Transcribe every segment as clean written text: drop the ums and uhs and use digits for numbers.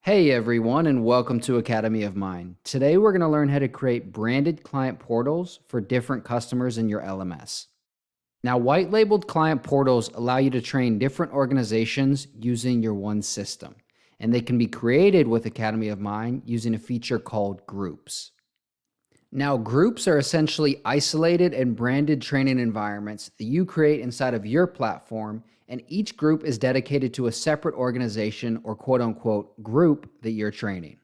Hey everyone, and welcome to Academy of Mind. Today we're going to learn how to create branded client portals for different customers in your LMS. Now, white labeled client portals allow you to train different organizations using your one system, and they can be created with Academy of Mind using a feature called groups. Now, groups are essentially isolated and branded training environments that you create inside of your platform, and each group is dedicated to a separate organization or quote unquote group that you're training.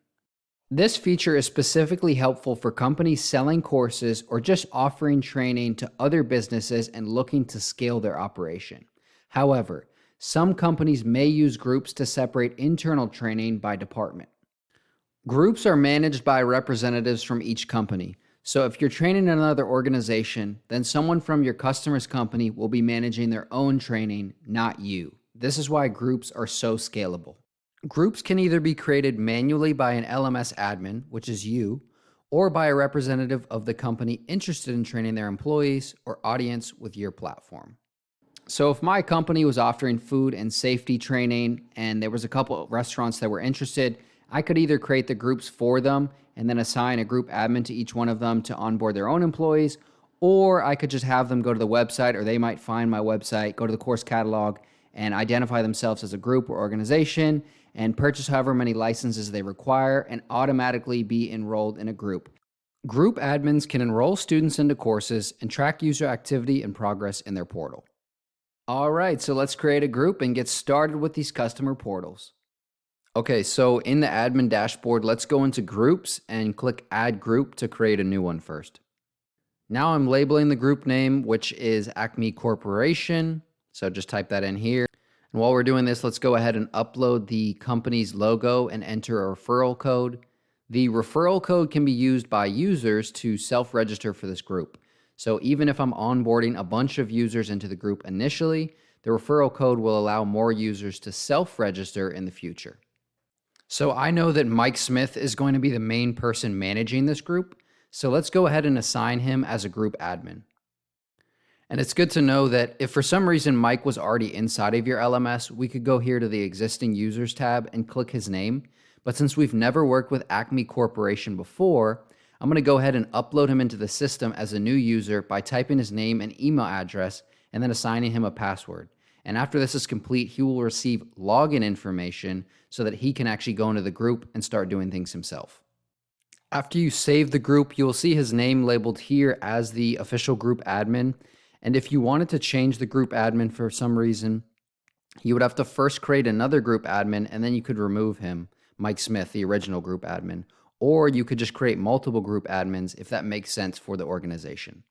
This feature is specifically helpful for companies selling courses or just offering training to other businesses and looking to scale their operation. However, some companies may use groups to separate internal training by department. Groups are managed by representatives from each company. So if you're training another organization, then someone from your customer's company will be managing their own training, not you. This is why groups are so scalable. Groups can either be created manually by an LMS admin, which is you, or by a representative of the company interested in training their employees or audience with your platform. So if my company was offering food and safety training and there was a couple of restaurants that were interested, I could either create the groups for them and then assign a group admin to each one of them to onboard their own employees, or I could just have them go to the website, or they might find my website, go to the course catalog, and identify themselves as a group or organization and purchase however many licenses they require and automatically be enrolled in a group. Group admins can enroll students into courses and track user activity and progress in their portal. All right, so let's create a group and get started with these customer portals. Okay, so in the admin dashboard, let's go into groups and click add group to create a new one first. Now I'm labeling the group name, which is Acme Corporation. So just type that in here. And while we're doing this, let's go ahead and upload the company's logo and enter a referral code. The referral code can be used by users to self-register for this group. So even if I'm onboarding a bunch of users into the group initially, the referral code will allow more users to self-register in the future. So I know that Mike Smith is going to be the main person managing this group. So let's go ahead and assign him as a group admin. And it's good to know that if for some reason Mike was already inside of your LMS, we could go here to the existing users tab and click his name. But since we've never worked with Acme Corporation before, I'm going to go ahead and upload him into the system as a new user by typing his name and email address and then assigning him a password. And after this is complete, he will receive login information so that he can actually go into the group and start doing things himself. After you save the group, you will see his name labeled here as the official group admin. And if you wanted to change the group admin for some reason, you would have to first create another group admin and then you could remove him, Mike Smith, the original group admin. Or you could just create multiple group admins if that makes sense for the organization.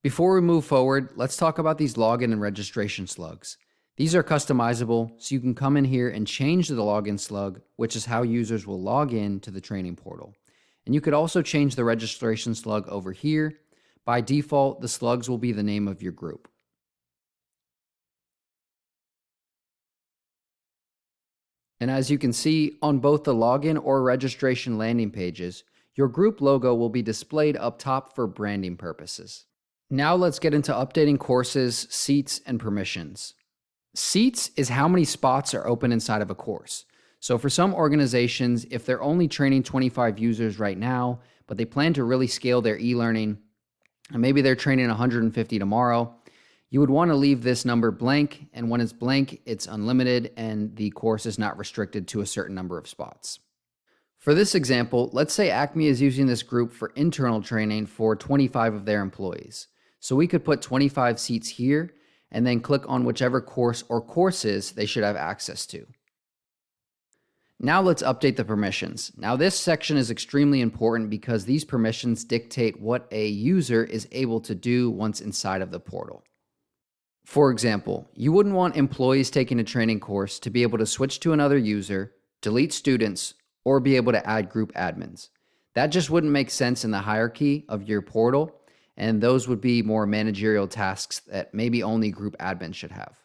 Before we move forward, let's talk about these login and registration slugs. These are customizable, so you can come in here and change the login slug, which is how users will log in to the training portal. And you could also change the registration slug over here. By default, the slugs will be the name of your group. And as you can see, on both the login or registration landing pages, your group logo will be displayed up top for branding purposes. Now let's get into updating courses, seats, and permissions. Seats is how many spots are open inside of a course. So for some organizations, if they're only training 25 users right now, but they plan to really scale their e-learning, and maybe they're training 150 tomorrow, you would want to leave this number blank, and when it's blank, it's unlimited and the course is not restricted to a certain number of spots. For this example, let's say Acme is using this group for internal training for 25 of their employees. So we could put 25 seats here and then click on whichever course or courses they should have access to. Now let's update the permissions. Now this section is extremely important because these permissions dictate what a user is able to do once inside of the portal. For example, you wouldn't want employees taking a training course to be able to switch to another user, delete students, or be able to add group admins. That just wouldn't make sense in the hierarchy of your portal, and those would be more managerial tasks that maybe only group admins should have.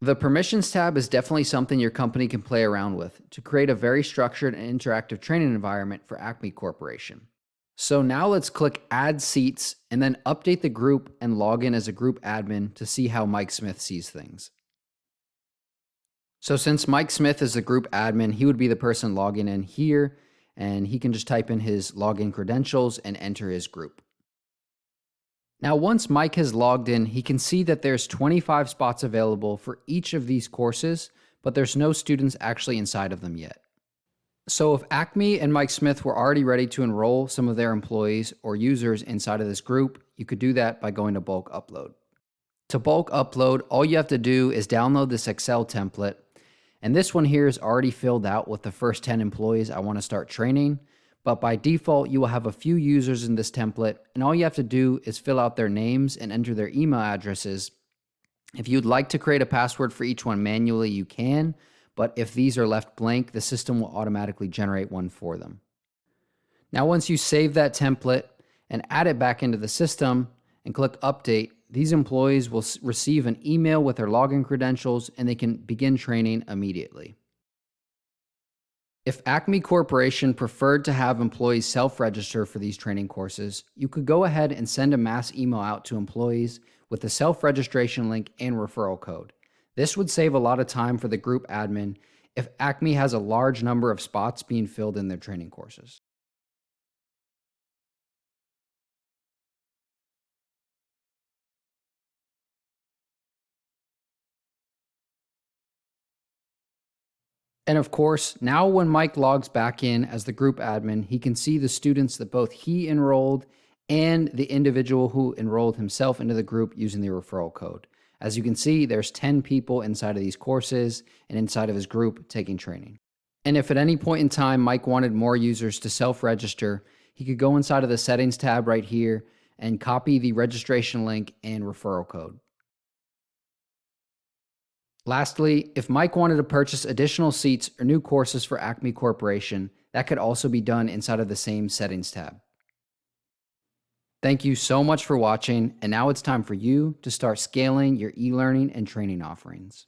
The permissions tab is definitely something your company can play around with to create a very structured and interactive training environment for Acme Corporation. So now let's click Add Seats and then update the group and log in as a group admin to see how Mike Smith sees things. So since Mike Smith is the group admin, he would be the person logging in here, and he can just type in his login credentials and enter his group. Now, once Mike has logged in, he can see that there's 25 spots available for each of these courses, but there's no students actually inside of them yet. So if Acme and Mike Smith were already ready to enroll some of their employees or users inside of this group, you could do that by going to bulk upload. To bulk upload, all you have to do is download this Excel template. And this one here is already filled out with the first 10 employees I want to start training. But by default, you will have a few users in this template, and all you have to do is fill out their names and enter their email addresses. If you'd like to create a password for each one manually, you can, but if these are left blank, the system will automatically generate one for them. Now, once you save that template and add it back into the system and click Update, these employees will receive an email with their login credentials, and they can begin training immediately. If Acme Corporation preferred to have employees self-register for these training courses, you could go ahead and send a mass email out to employees with the self-registration link and referral code. This would save a lot of time for the group admin if Acme has a large number of spots being filled in their training courses. And of course, now when Mike logs back in as the group admin, he can see the students that both he enrolled and the individual who enrolled himself into the group using the referral code. As you can see, there's 10 people inside of these courses and inside of his group taking training. And if at any point in time Mike wanted more users to self-register, he could go inside of the settings tab right here and copy the registration link and referral code. Lastly, if Mike wanted to purchase additional seats or new courses for Acme Corporation, that could also be done inside of the same settings tab. Thank you so much for watching, and now it's time for you to start scaling your e-learning and training offerings.